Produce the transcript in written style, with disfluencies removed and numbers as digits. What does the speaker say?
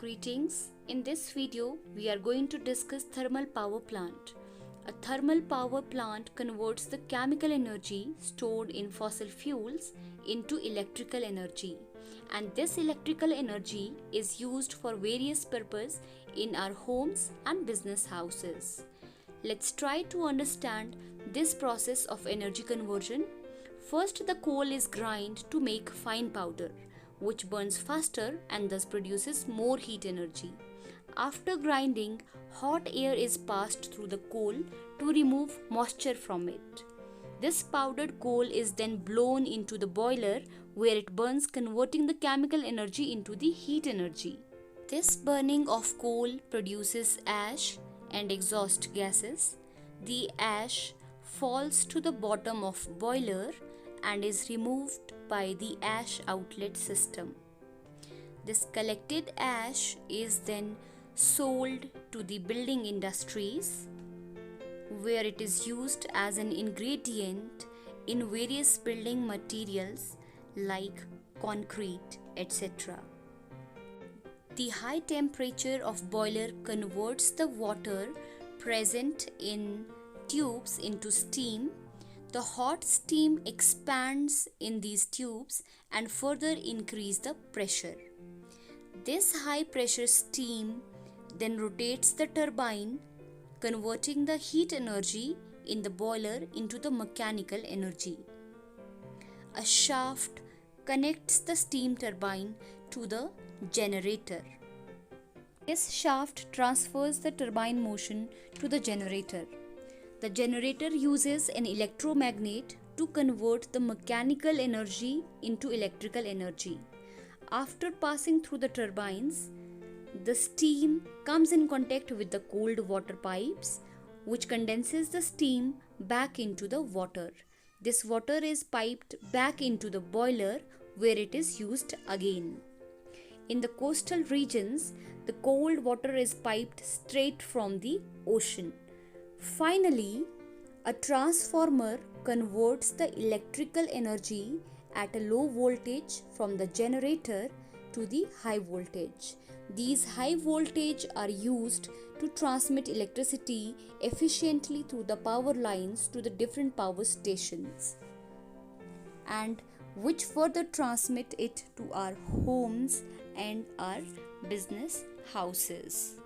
Greetings. In this video, we are going to discuss thermal power plant. A thermal power plant converts the chemical energy stored in fossil fuels into electrical energy. And this electrical energy is used for various purposes in our homes and business houses. Let's try to understand this process of energy conversion. First, the coal is ground to make fine powder, which burns faster and thus produces more heat energy. After grinding, hot air is passed through the coal to remove moisture from it. This powdered coal is then blown into the boiler where it burns, converting the chemical energy into the heat energy. This burning of coal produces ash and exhaust gases. The ash falls to the bottom of boiler and is removed by the ash outlet system. This collected ash is then sold to the building industries where it is used as an ingredient in various building materials like concrete, etc. The high temperature of boiler converts the water present in tubes into steam. The hot steam expands in these tubes and further increase the pressure. This high pressure steam then rotates the turbine, converting the heat energy in the boiler into the mechanical energy. A shaft connects the steam turbine to the generator. This shaft transfers the turbine motion to the generator. The generator uses an electromagnet to convert the mechanical energy into electrical energy. After passing through the turbines, the steam comes in contact with the cold water pipes, which condenses the steam back into the water. This water is piped back into the boiler where it is used again. In the coastal regions, the cold water is piped straight from the ocean. Finally, a transformer converts the electrical energy at a low voltage from the generator to the high voltage. These high voltage are used to transmit electricity efficiently through the power lines to the different power stations, and which further transmit it to our homes and our business houses.